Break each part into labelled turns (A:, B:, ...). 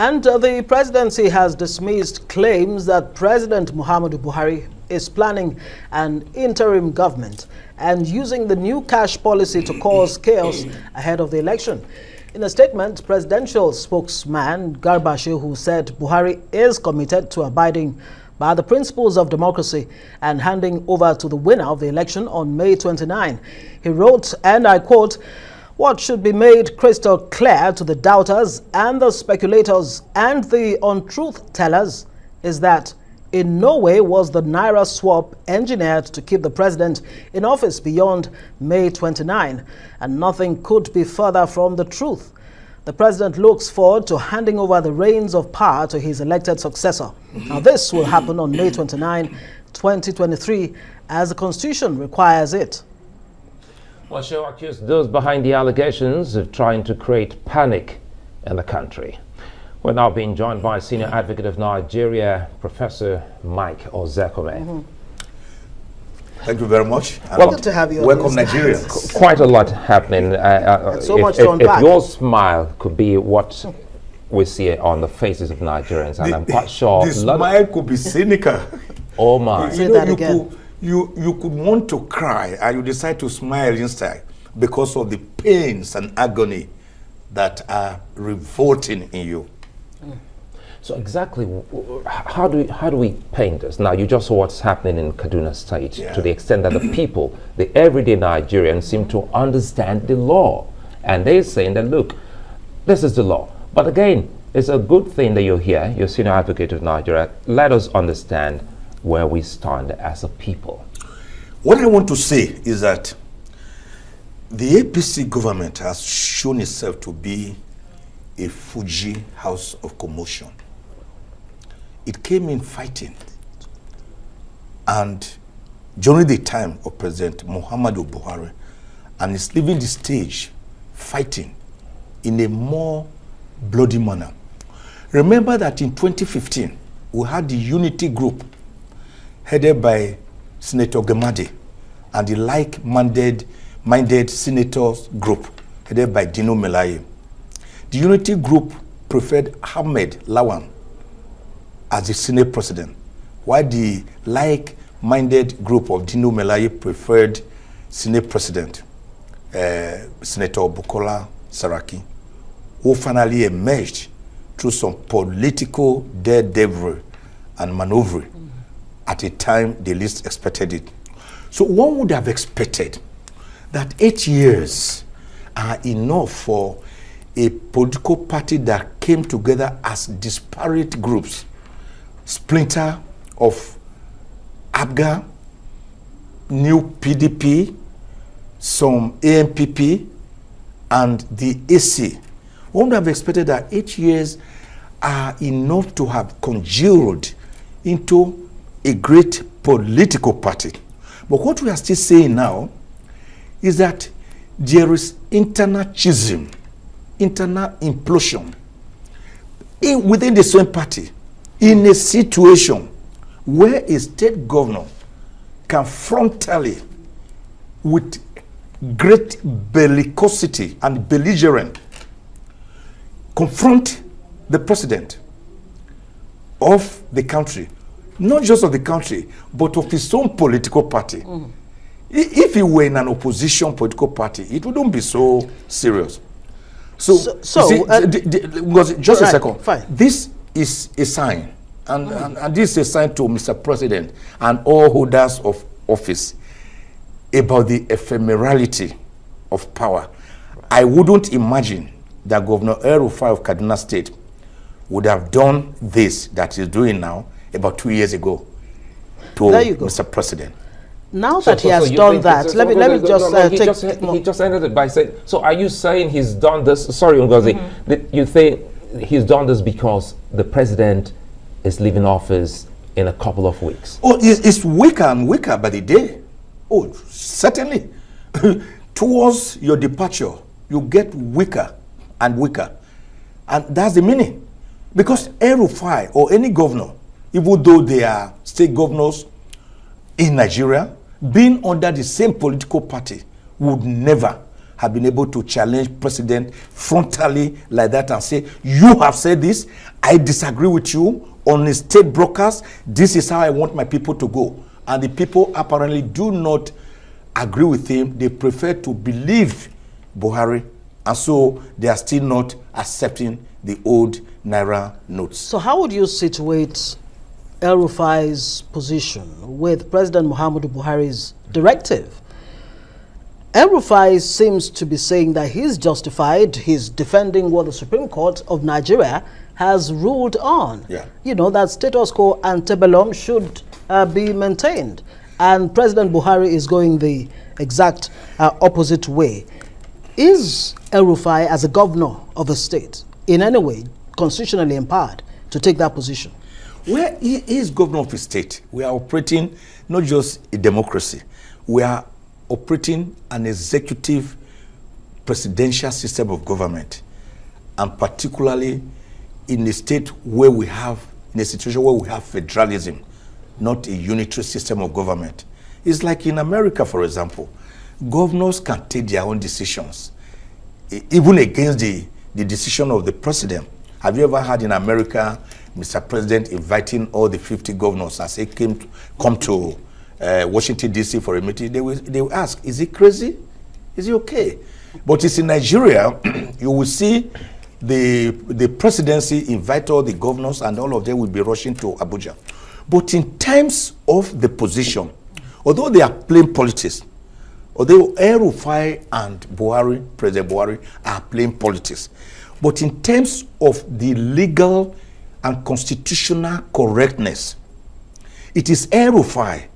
A: And the presidency has dismissed claims that President Muhammadu Buhari is planning an interim government and using the new cash policy to cause chaos ahead of the election. In a statement, presidential spokesman Garba Shehu said Buhari is committed to abiding by the principles of democracy and handing over to the winner of the election on May 29. He wrote, and I quote, "What should be made crystal clear to the doubters and the speculators and the untruth tellers is that in no way was the Naira swap engineered to keep the president in office beyond May 29, and nothing could be further from the truth. The president looks forward to handing over the reins of power to his elected successor. Now, this will happen on May 29, 2023, as the Constitution requires it."
B: Well, Shehu accused those behind the allegations of trying to create panic in the country. We're now being joined by Senior Advocate of Nigeria, Professor Mike Ozekhome.
C: Thank you very much.
A: Well, good to have you.
C: Welcome, Nigerians.
B: Quite a lot happening.
A: So much to unpack.
B: If your smile could be what we see on the faces of Nigerians, and I'm quite sure
C: the smile could be cynical.
B: Oh my!
A: Say that again.
C: You could want to cry, and you decide to smile instead because of the pains and agony that are revolting in you.
B: So exactly, how do we paint this? Now, you just saw what's happening in Kaduna State, to the extent that the people, the everyday Nigerians, seem to understand the law. And they're saying that, look, this is the law. But again, it's a good thing that you're here, you're Senior Advocate of Nigeria. Let us understand where we stand as a people.
C: What I want to say is that the APC government has shown itself to be a Fuji house of commotion. It came in fighting, and during the time of President Muhammadu Buhari, and is leaving the stage fighting in a more bloody manner. Remember that in 2015, we had the unity group headed by Senator Gemade and the like-minded senators group headed by Dino Melaye. The unity group preferred Ahmed Lawan as the Senate president, while the like-minded group of Dino Melaye preferred Senate president, Senator Bukola Saraki, who finally emerged through some political daredevil and maneuvering at a time they least expected it. So one would have expected that 8 years are enough for a political party that came together as disparate groups, splinter of ABGA, new PDP, some AMPP, and the AC. One would have expected that 8 years are enough to have congealed into a great political party. But what we are still saying now is that there is internal schism, internal implosion within the same party, in a situation where a state governor can frontally, with great bellicosity and belligerence, confront the president of the country, not just of the country, but of his own political party. If he were in an opposition political party, it wouldn't be so serious. Just a second.
A: Fine.
C: This is a sign, and this is a sign to Mr. President and all holders of office about the ephemerality of power. I wouldn't imagine that Governor El-Rufai of Kaduna State would have done this that he's doing now about 2 years ago to Mr. President.
A: Now that he has done that, let me just take...
B: He just ended it by saying, so are you saying he's done this, sorry Ngozi, that you think he's done this because the president is leaving office in a couple of weeks?
C: Oh, it's weaker and weaker by the day. Oh, certainly. Towards your departure, you get weaker and weaker. And that's the meaning. Because El-Rufai or any governor, even though they are state governors in Nigeria, being under the same political party would never have been able to challenge president frontally like that and say, you have said this, I disagree with you on a state broadcast, this is how I want my people to go. And the people apparently do not agree with him. They prefer to believe Buhari, and so they are still not accepting the old Naira notes.
A: So how would you situate El-Rufai's position with President Muhammadu Buhari's directive? El-Rufai seems to be saying that he's justified, he's defending what the Supreme Court of Nigeria has ruled on.
C: Yeah.
A: You know, that status quo antebellum should be maintained. And President Buhari is going the exact opposite way. Is El-Rufai, as a governor of a state, in any way constitutionally empowered to take that position?
C: Well, he is governor of a state. We are operating not just a democracy. We are operating an executive presidential system of government, and particularly in a state where we have, in a situation where we have federalism, not a unitary system of government. It's like in America, for example. Governors can take their own decisions, even against the decision of the president. Have you ever heard in America, Mr. President inviting all the 50 governors as they come to Washington, D.C. for a meeting? They will ask, is he crazy? Is he okay? But it's in Nigeria, you will see the presidency invite all the governors and all of them will be rushing to Abuja. But in terms of the position, although they are playing politics, although El-Rufai and Buhari, President Buhari, are playing politics, but in terms of the legal and constitutional correctness, it is El-Rufai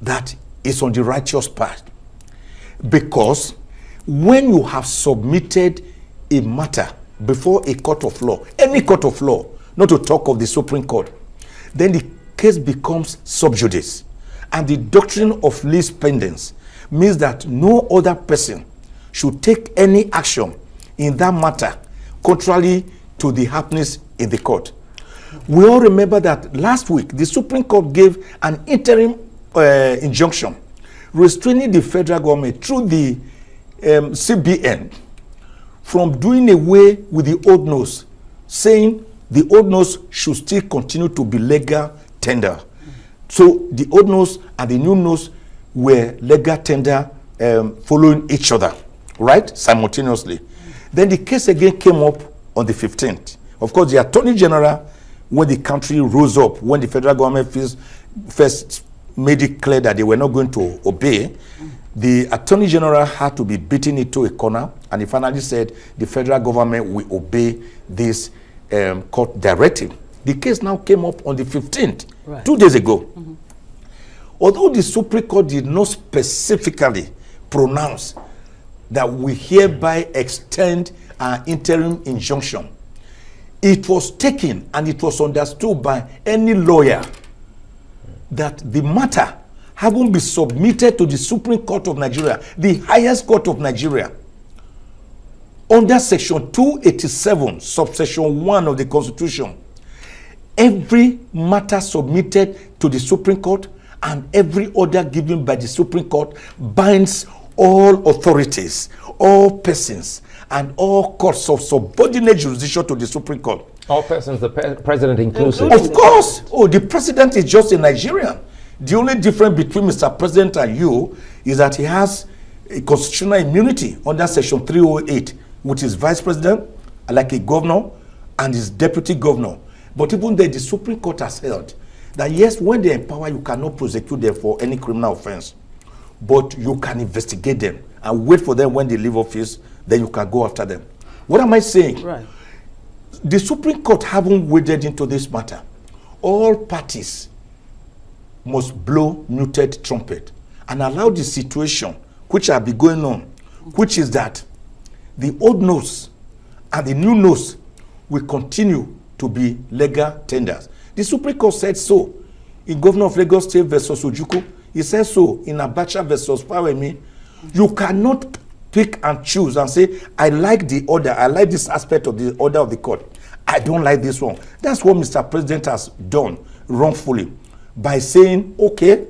C: that is on the righteous path. Because when you have submitted a matter before a court of law, any court of law, not to talk of the Supreme Court, then the case becomes sub judice. And the doctrine of least pendens means that no other person should take any action in that matter contrary to the happenings in the court. We all remember that last week the Supreme Court gave an interim injunction restraining the federal government through the CBN from doing away with the old notes, saying the old notes should still continue to be legal tender. So the old notes and the new notes were legal tender following each other, right? Simultaneously. Then the case again came up on the 15th. Of course, the Attorney General, when the country rose up, when the federal government first made it clear that they were not going to obey, the Attorney General had to be beaten into a corner, and he finally said the federal government will obey this court directive. The case now came up on the 15th, right, 2 days ago. Mm-hmm. Although the Supreme Court did not specifically pronounce that we hereby extend our interim injunction, it was taken and it was understood by any lawyer that the matter having been submitted to the Supreme Court of Nigeria, the highest court of Nigeria, under section 287, subsection 1 of the Constitution, every matter submitted to the Supreme Court and every order given by the Supreme Court binds all authorities, all persons, and all courts of subordinate jurisdiction to the Supreme Court.
B: All persons, the president inclusive?
C: Of course. Oh, the president is just a Nigerian. The only difference between Mr. President and you is that he has a constitutional immunity under section 308, which is vice president, like a governor, and his deputy governor. But even then, the Supreme Court has held that yes, when they empower, you cannot prosecute them for any criminal offense, but you can investigate them and wait for them when they leave office, then you can go after them. What am I saying?
A: Right.
C: The Supreme Court haven't waded into this matter. All parties must blow muted trumpet and allow the situation which have been going on, which is that the old notes and the new notes will continue to be legal tenders. The Supreme Court said so in Governor of Lagos State versus Ojukwu. He said so in Abacha versus Fawemi. You cannot pick and choose and say, I like the order, I like this aspect of the order of the court, I don't like this one. That's what Mr. President has done wrongfully by saying, okay,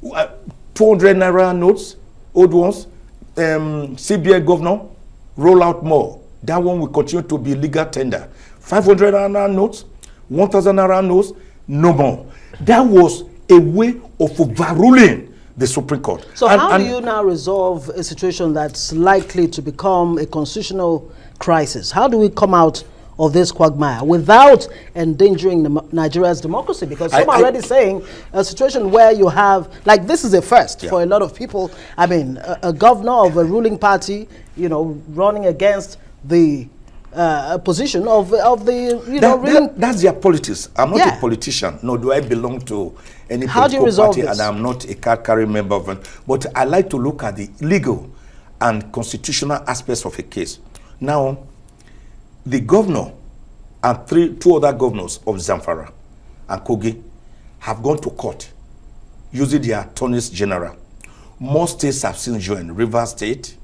C: 200 Naira notes, old ones, CBN governor, roll out more. That one will continue to be legal tender. 500 naira notes, 1,000 naira notes, no more. That was a way of overruling the Supreme Court.
A: So how do you now resolve a situation that's likely to become a constitutional crisis? How do we come out of this quagmire without endangering Nigeria's democracy? Because some are already saying a situation where you have, like, this is a first for a lot of people. I mean, a governor of a ruling party, you know, running against the position of the, you know,
C: that's their politics. I'm not a politician, nor do I belong to any political party, and I'm not a card-carrying member of it. But I like to look at the legal and constitutional aspects of a case. Now, the governor and two other governors of Zamfara and Kogi have gone to court using their attorneys general. More states have since joined. Rivers State,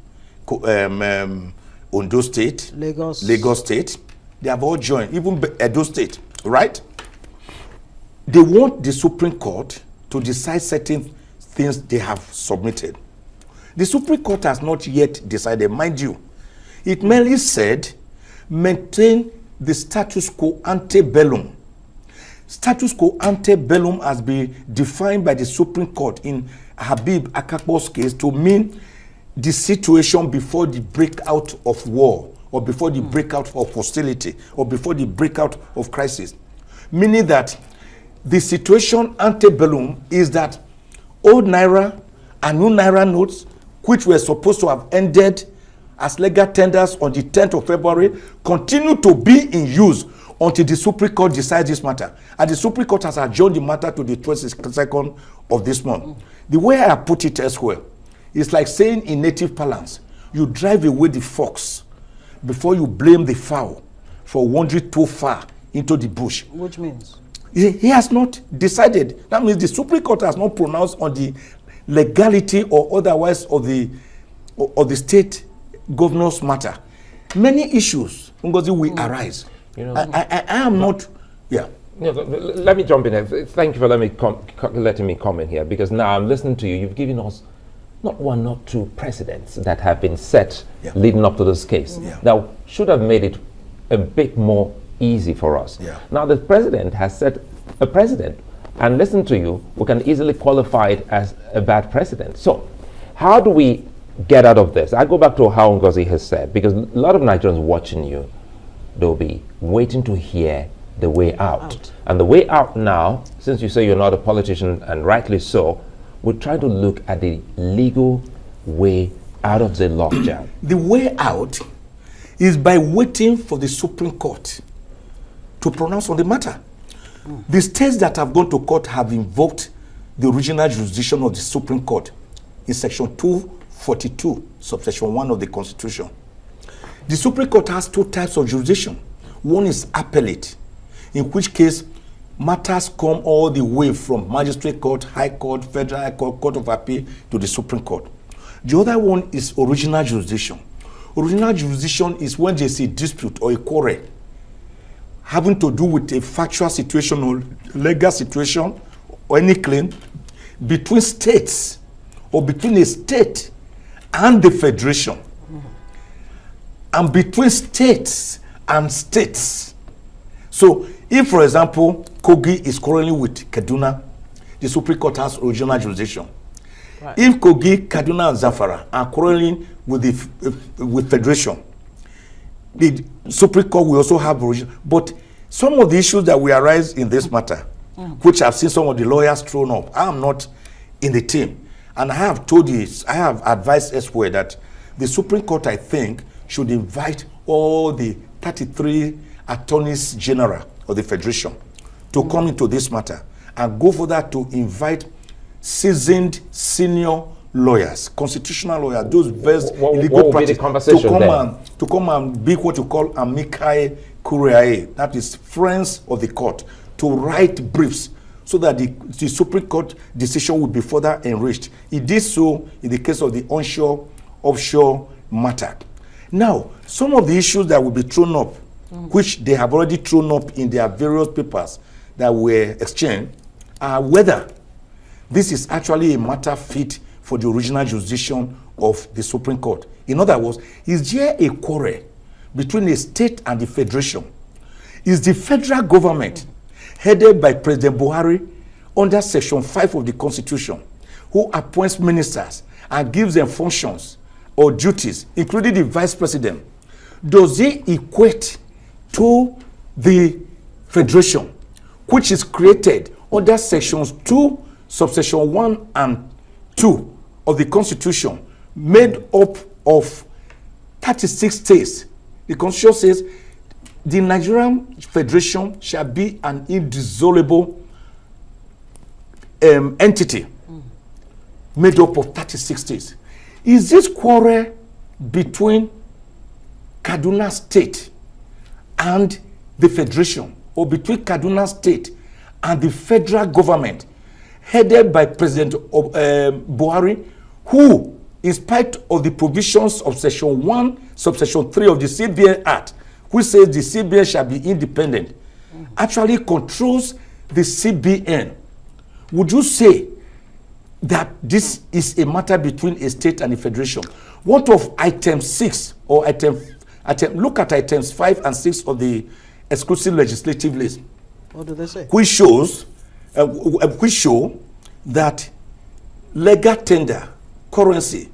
C: Ondo State, Lagos State. They have all joined, even Edo State, right? They want the Supreme Court to decide certain things they have submitted. The Supreme Court has not yet decided, mind you. It merely said, maintain the status quo ante bellum. Status quo ante bellum has been defined by the Supreme Court in Habib Akakpo's case to mean the situation before the breakout of war, or before the breakout of hostility, or before the breakout of crisis. Meaning that the situation ante bellum is that old Naira and new Naira notes, which were supposed to have ended as legal tenders on the 10th of February, continue to be in use until the Supreme Court decides this matter. And the Supreme Court has adjourned the matter to the 22nd of this month. The way I put it elsewhere, it's like saying in native parlance, you drive away the fox before you blame the fowl for wandering too far into the bush.
A: Which means?
C: He has not decided. That means the Supreme Court has not pronounced on the legality or otherwise of the state governor's matter. Many issues, Ngozi, will arise. You know, I am not.
B: Let me jump in here. Thank you for letting me comment here, because now I'm listening to you. You've given us not one, not two precedents that have been set leading up to this case. Now, should have made it a bit more easy for us. Now, the president has set a precedent, and listen to you, we can easily qualify it as a bad precedent. So, how do we get out of this? I go back to how Ngozi has said, because a lot of Nigerians watching you, they'll be waiting to hear the way out. And the way out now, since you say you're not a politician, and rightly so, we're trying to look at the legal way out of the lockdown.
C: The way out is by waiting for the Supreme Court to pronounce on the matter. The states that have gone to court have invoked the original jurisdiction of the Supreme Court in section 242, subsection 1 of the Constitution. The Supreme Court has two types of jurisdiction. One is appellate, in which case matters come all the way from magistrate court, high court, federal high court, court of appeal to the Supreme Court. The other one is original jurisdiction. Original jurisdiction is when there's a dispute or a quarrel having to do with a factual situation or legal situation or any claim between states or between a state and the federation, and between states and states. So if, for example, Kogi is quarreling with Kaduna, the Supreme Court has original jurisdiction. Right. If Kogi, Kaduna, and Zamfara are quarreling with federation, the Supreme Court will also have original. But some of the issues that will arise in this matter, which I've seen some of the lawyers thrown up, I am not in the team. And I have told you, I have advised elsewhere that the Supreme Court, I think, should invite all the 33 attorneys general of the federation to come into this matter, and go further to invite seasoned senior lawyers, constitutional lawyers, those versed in legal practice, to come and be what you call amici curiae, that is friends of the court, to write briefs so that the Supreme Court decision will be further enriched. It did so in the case of the onshore, offshore matter. Now, some of the issues that will be thrown up, which they have already thrown up in their various papers that were exchanged, are whether this is actually a matter fit for the original jurisdiction of the Supreme Court. In other words, is there a quarrel between a state and the federation? Is the federal government headed by President Buhari under Section 5 of the Constitution, who appoints ministers and gives them functions or duties, including the vice president, does it equate to the federation, which is created under Sections 2, subsection 1 and 2 of the Constitution, made up of 36 states? The Constitution says the Nigerian Federation shall be an indissoluble entity made up of 36 states. Is this quarrel between Kaduna State and the Federation, or between Kaduna State and the federal government headed by President Buhari, who, in spite of the provisions of Section 1, subsection 3 of the CBN Act, which says the CBN shall be independent, actually controls the CBN? Would you say that this is a matter between a state and a federation? What of item 6 or look at items 5 and 6 of the exclusive legislative list?
A: What do they say?
C: Which show that legal tender, currency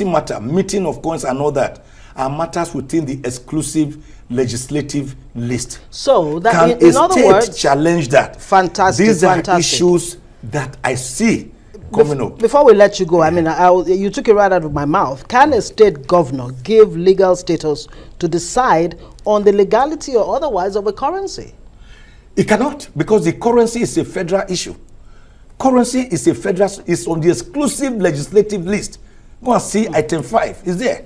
C: matter, meeting of coins and all that are matters within the exclusive legislative list.
A: So that
C: can
A: in other words,
C: challenge that?
A: Fantastic.
C: These are issues that I see coming up.
A: Before we let you go, I mean, you took it right out of my mouth. Can a state governor give legal status to decide on the legality or otherwise of a currency?
C: It cannot, because the currency is a federal issue. Currency is is on the exclusive legislative list. Go and see item 5. Is there?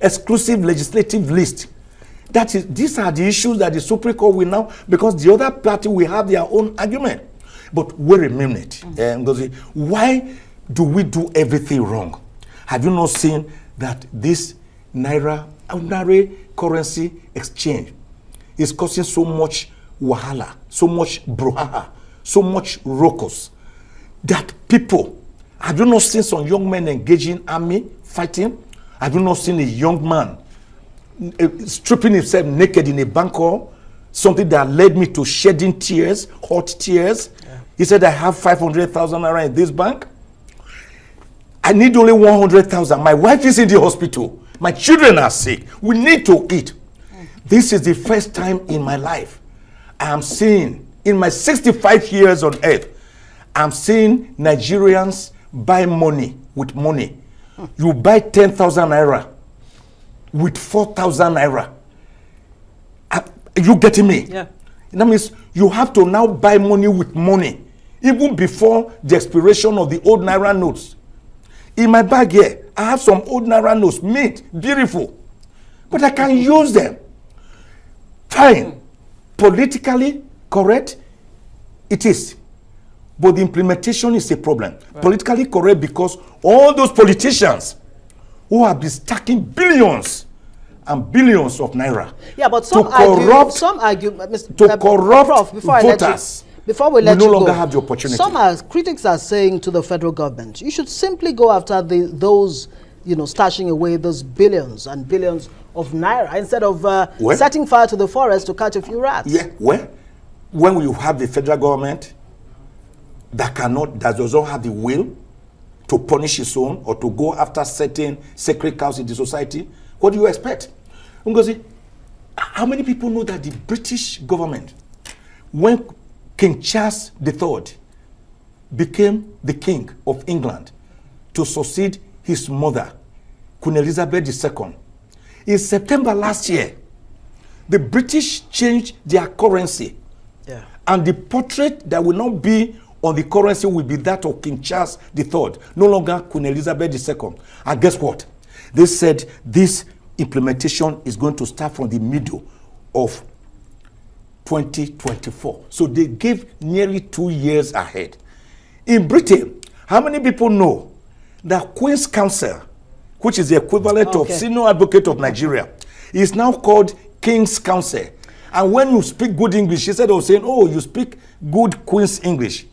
C: Exclusive legislative list. These are the issues that the Supreme Court will now, because the other party will have their own argument. But wait a minute. Why do we do everything wrong? Have you not seen that this Naira ordinary currency exchange is causing so much wahala, so much brouhaha, so much ruckus, that people, have you not seen some young men engaging army fighting? Have you not seen a young man stripping himself naked in a bank hall? Something that led me to shedding tears, hot tears. Yeah. He said, I have 500,000 naira in this bank. I need only 100,000. My wife is in the hospital. My children are sick. We need to eat. This is the first time in my life I am seeing, in my 65 years on earth, I'm seeing Nigerians buy money with money. You buy 10,000 naira with 4,000 naira. Are you getting me?
A: Yeah.
C: That means you have to now buy money with money, even before the expiration of the old naira notes. In my bag here, I have some old naira notes, mint, beautiful, but I can use them. Fine. Politically correct, it is. But the implementation is a problem. Right. Politically correct because all those politicians who have been stacking billions and billions of naira,
A: yeah, but some argue,
C: Mr. corrupt Prof, before voters.
A: Before we let
C: you
A: you
C: no longer
A: go,
C: have the opportunity.
A: Some critics are saying to the federal government, you should simply go after those, stashing away those billions and billions of naira instead of setting fire to the forest to catch a few rats.
C: Yeah, when you have the federal government that does not have the will to punish its own or to go after certain sacred cows in the society, what do you expect? Because how many people know that the British government, when King Charles III became the king of England to succeed his mother, Queen Elizabeth II, in September last year, the British changed their currency. Yeah. And the portrait that will not be on the currency will be that of King Charles III, no longer Queen Elizabeth II. And guess what? They said this implementation is going to start from the middle of 2024. So they gave nearly 2 years ahead. In Britain, how many people know that Queen's Counsel, which is the equivalent of Senior Advocate of Nigeria, is now called King's Counsel? And when you speak good English, she said, saying, oh, you speak good Queen's English.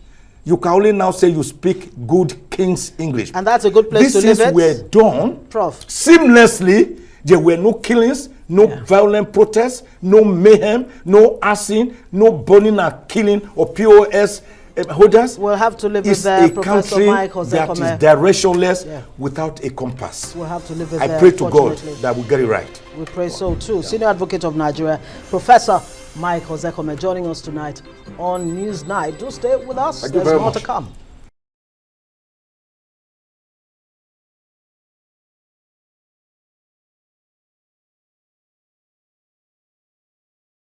C: You can only now say you speak good King's English.
A: And that's a good place to live
C: These
A: it.
C: were done
A: Prof.
C: seamlessly. There were no killings, no violent protests, no mayhem, no arson, no burning and killing of POS holders.
A: We'll have to live
C: It's
A: with there,
C: a
A: Professor
C: country
A: Mike
C: that is
A: Ozekhome.
C: directionless without a compass.
A: We'll have to live with
C: I
A: there,
C: pray to God
A: fortunately.
C: that we get it right.
A: We pray so too. Senior Advocate of Nigeria, Professor Mike Ozekhome, joining us tonight on News Night. Do stay with us.
C: Thank you
A: There's
C: very
A: more
C: much.
A: to come.